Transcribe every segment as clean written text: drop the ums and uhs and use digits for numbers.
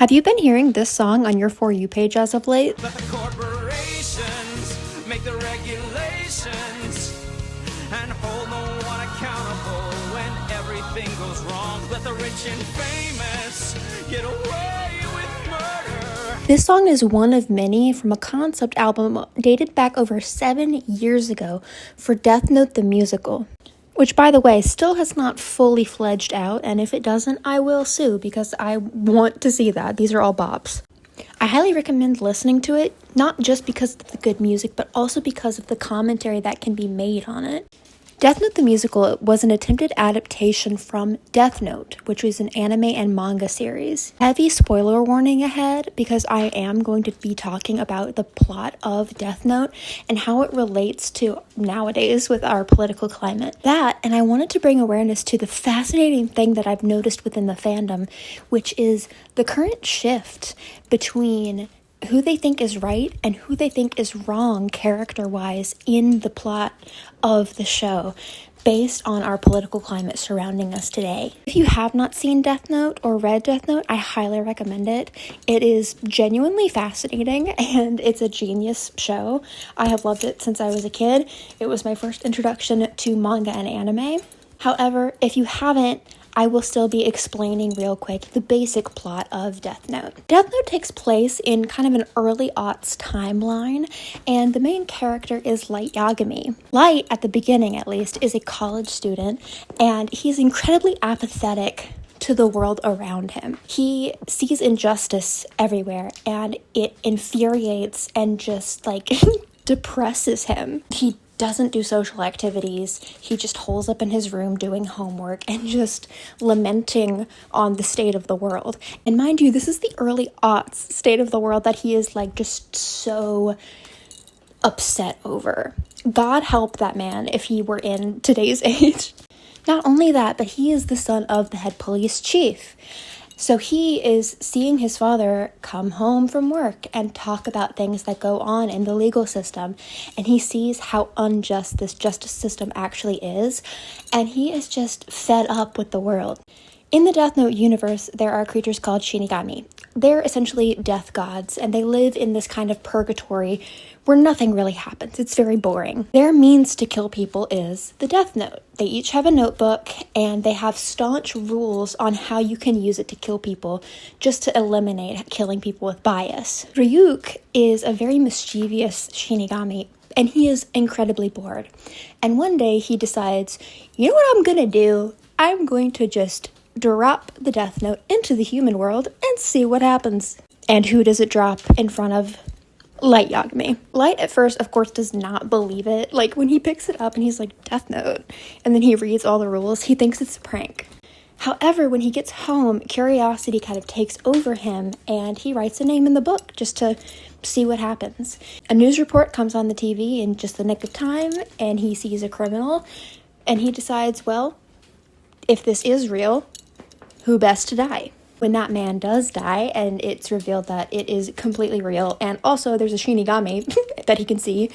Have you been hearing this song on your For You page as of late? Let the corporations make the regulations and hold no one accountable when everything goes wrong. Let the rich and famous get away with murder. This song is one of many from a concept album dated back over 7 years ago for Death Note the musical. Which, by the way, still has not fully fledged out, and if it doesn't, I will sue because I want to see that. These are all bops. I highly recommend listening to it, not just because of the good music, but also because of the commentary that can be made on it. Death Note the musical was an attempted adaptation from Death Note, which was an anime and manga series. Heavy spoiler warning ahead, because I am going to be talking about the plot of Death Note and how it relates to nowadays with our political climate. That, and I wanted to bring awareness to the fascinating thing that I've noticed within the fandom, which is the current shift between who they think is right and who they think is wrong character-wise in the plot of the show based on our political climate surrounding us today. If you have not seen Death Note or read Death Note, I highly recommend it. It is genuinely fascinating and it's a genius show. I have loved it since I was a kid. It was my first introduction to manga and anime. However, if you haven't, I will still be explaining real quick the basic plot of Death Note. Death Note takes place in kind of an early aughts timeline, and the main character is Light Yagami. Light, at the beginning at least, is a college student, and he's incredibly apathetic to the world around him. He sees injustice everywhere, and it infuriates and just, depresses him. He doesn't do social activities. He just holes up in his room doing homework and just lamenting on the state of the world. And mind you, this is the early aughts state of the world that he is just so upset over. God help that man if he were in today's age. Not only that, but he is the son of the head police chief. So he is seeing his father come home from work and talk about things that go on in the legal system. And he sees how unjust this justice system actually is. And he is just fed up with the world. In the Death Note universe, there are creatures called Shinigami. They're essentially death gods, and they live in this kind of purgatory where nothing really happens. It's very boring. Their means to kill people is the Death Note. They each have a notebook, and they have staunch rules on how you can use it to kill people, just to eliminate killing people with bias. Ryuk is a very mischievous Shinigami, and he is incredibly bored. And one day he decides, you know what I'm gonna do? I'm going to just drop the Death Note into the human world and see what happens. And who does it drop in front of? Light Yagami. Light at first, of course, does not believe it. When he picks it up and he's like, Death Note, and then he reads all the rules, he thinks it's a prank. However, when he gets home, curiosity kind of takes over him, and he writes a name in the book just to see what happens. A news report comes on the TV in just the nick of time, and he sees a criminal, and he decides, well, if this is real, who best to die? When that man does die, and it's revealed that it is completely real, and also there's a Shinigami that he can see,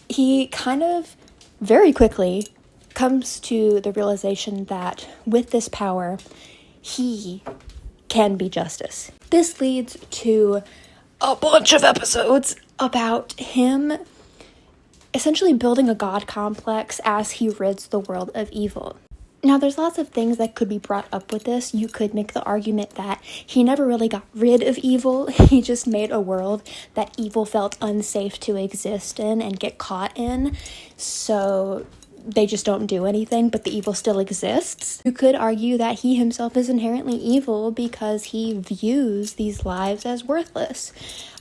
he kind of very quickly comes to the realization that with this power, he can be justice. This leads to a bunch of episodes about him essentially building a god complex as he rids the world of evil. Now, there's lots of things that could be brought up with this. You could make the argument that he never really got rid of evil. He just made a world that evil felt unsafe to exist in and get caught in. So they just don't do anything, but the evil still exists. You could argue that he himself is inherently evil because he views these lives as worthless.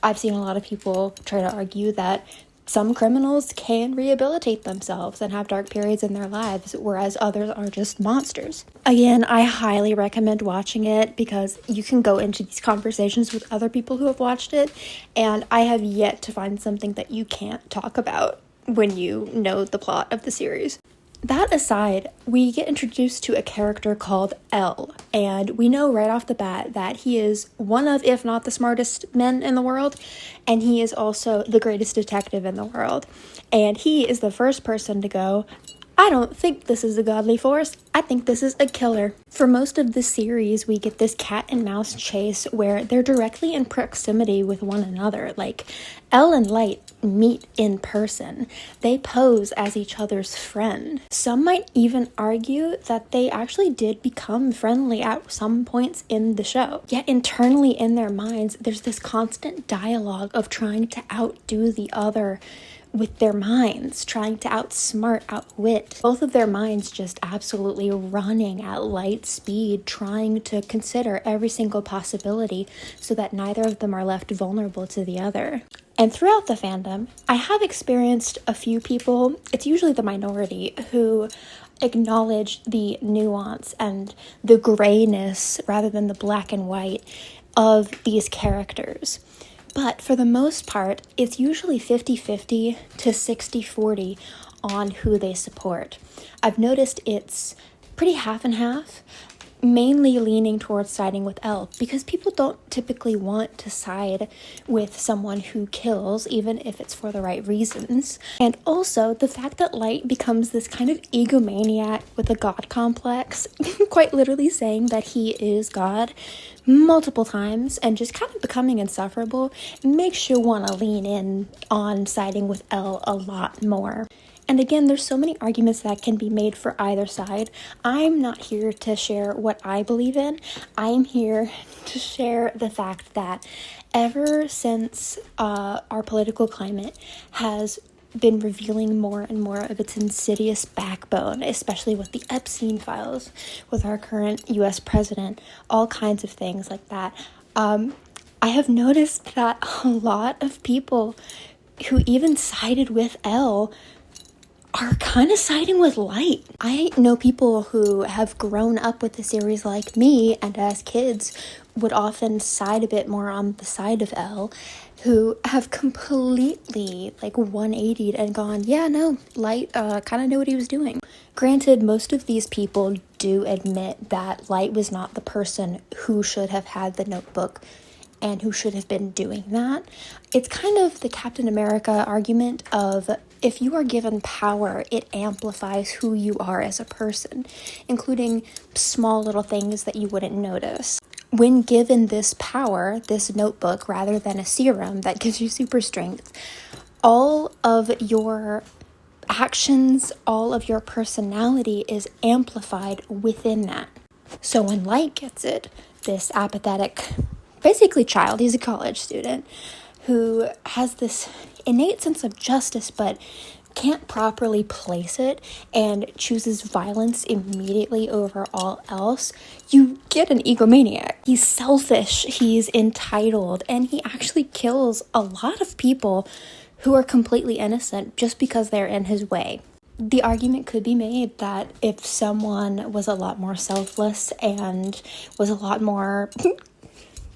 I've seen a lot of people try to argue that some criminals can rehabilitate themselves and have dark periods in their lives, whereas others are just monsters. Again, I highly recommend watching it because you can go into these conversations with other people who have watched it, and I have yet to find something that you can't talk about when you know the plot of the series. That aside, we get introduced to a character called L, and we know right off the bat that he is one of, if not the smartest men in the world, and he is also the greatest detective in the world. And he is the first person to go, I don't think this is a godly force. I think this is a killer. For most of the series, we get this cat and mouse chase where they're directly in proximity with one another. Like, Elle and Light meet in person. They pose as each other's friend. Some might even argue that they actually did become friendly at some points in the show. Yet internally in their minds, there's this constant dialogue of trying to outdo the other with their minds, trying to outsmart, outwit. Both of their minds just absolutely running at light speed, trying to consider every single possibility so that neither of them are left vulnerable to the other. And throughout the fandom, I have experienced a few people, it's usually the minority, who acknowledge the nuance and the grayness rather than the black and white of these characters. But for the most part, it's usually 50-50 to 60-40 on who they support. I've noticed it's pretty half and half, mainly leaning towards siding with Elle, because people don't typically want to side with someone who kills, even if it's for the right reasons. And also, the fact that Light becomes this kind of egomaniac with a god complex, quite literally saying that he is God multiple times and just kind of becoming insufferable, makes you want to lean in on siding with Elle a lot more. And again, there's so many arguments that can be made for either side. I'm not here to share what I believe in. I'm here to share the fact that ever since our political climate has been revealing more and more of its insidious backbone, especially with the Epstein files, with our current US president, all kinds of things like that. I have noticed that a lot of people who even sided with Elle are kind of siding with Light. I know people who have grown up with the series like me, and as kids would often side a bit more on the side of Elle, who have completely 180'd and gone, yeah, no, Light kind of knew what he was doing. Granted, most of these people do admit that Light was not the person who should have had the notebook and who should have been doing that. It's kind of the Captain America argument of, if you are given power, it amplifies who you are as a person, including small little things that you wouldn't notice. When given this power, this notebook, rather than a serum that gives you super strength, all of your actions, all of your personality is amplified within that. So when Light gets it, this apathetic, basically child, he's a college student, who has this innate sense of justice but can't properly place it and chooses violence immediately over all else, you get an egomaniac. He's selfish, he's entitled, and he actually kills a lot of people who are completely innocent just because they're in his way. The argument could be made that if someone was a lot more selfless and was a lot more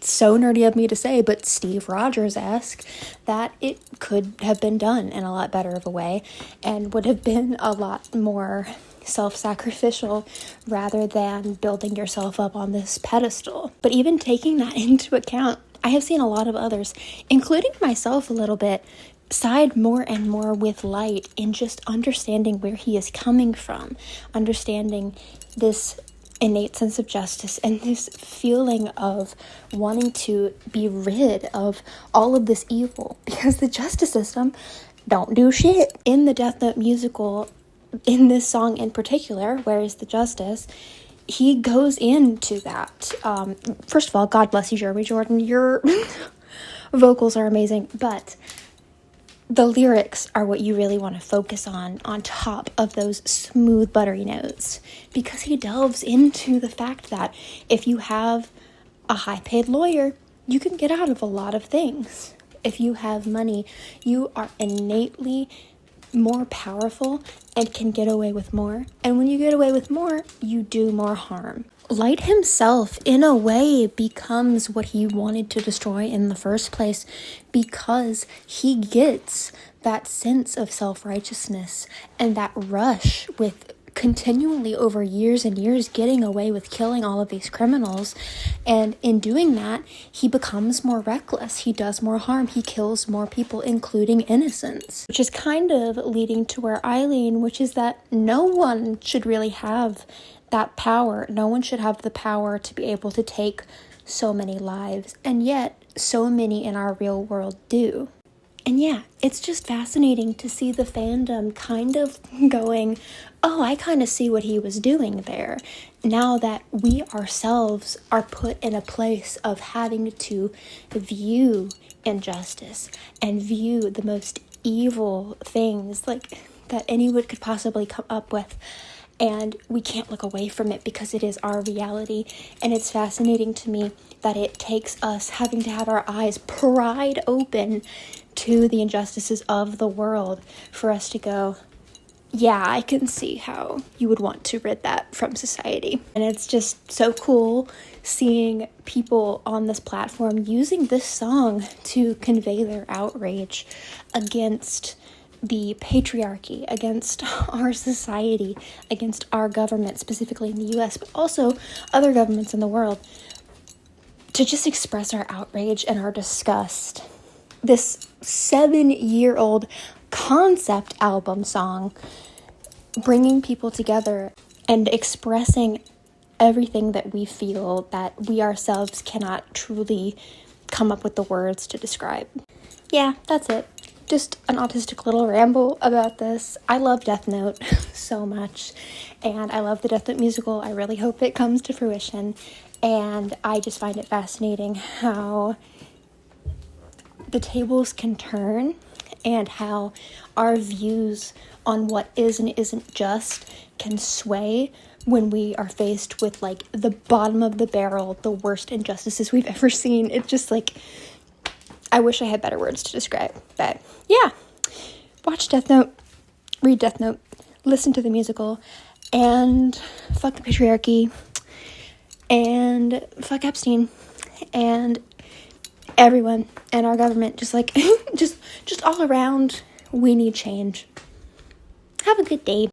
so nerdy of me to say, but Steve Rogers-esque, that it could have been done in a lot better of a way and would have been a lot more self-sacrificial rather than building yourself up on this pedestal. But even taking that into account, I have seen a lot of others, including myself a little bit, side more and more with Light in just understanding where he is coming from, understanding this innate sense of justice and this feeling of wanting to be rid of all of this evil, because the justice system don't do shit. In the Death Note musical, in this song in particular, Where is the Justice, he goes into that. First of all, God bless you, Jeremy Jordan, your vocals are amazing, but the lyrics are what you really want to focus on top of those smooth, buttery notes, because he delves into the fact that if you have a high-paid lawyer, you can get out of a lot of things. If you have money, you are innately more powerful and can get away with more. And when you get away with more, you do more harm. Light himself, in a way, becomes what he wanted to destroy in the first place, because he gets that sense of self-righteousness and that rush with continually over years and years getting away with killing all of these criminals. And in doing that, he becomes more reckless. He does more harm. He kills more people, including innocents. Which is kind of leading to where I lean, which is that no one should really have that power. No one should have the power to be able to take so many lives. And yet, so many in our real world do. And yeah, it's just fascinating to see the fandom kind of going, oh, I kind of see what he was doing there. Now that we ourselves are put in a place of having to view injustice and view the most evil things like that anyone could possibly come up with. And we can't look away from it because it is our reality. And it's fascinating to me that it takes us having to have our eyes pried open to the injustices of the world for us to go, yeah, I can see how you would want to rid that from society. And it's just so cool seeing people on this platform using this song to convey their outrage against the patriarchy, against our society, against our government, specifically in the US, but also other governments in the world, to just express our outrage and our disgust. This 7-year-old concept album song, bringing people together and expressing everything that we feel that we ourselves cannot truly come up with the words to describe. Yeah, that's it. Just an autistic little ramble about this. I love Death Note so much, and I love the Death Note musical. I really hope it comes to fruition, and I just find it fascinating how the tables can turn and how our views on what is and isn't just can sway when we are faced with like the bottom of the barrel, the worst injustices we've ever seen. It's just like, I wish I had better words to describe that. Yeah, watch Death Note, read Death Note, listen to the musical, and fuck the patriarchy, and fuck Epstein, and everyone, and our government. Just like, just all around, we need change. Have a good day.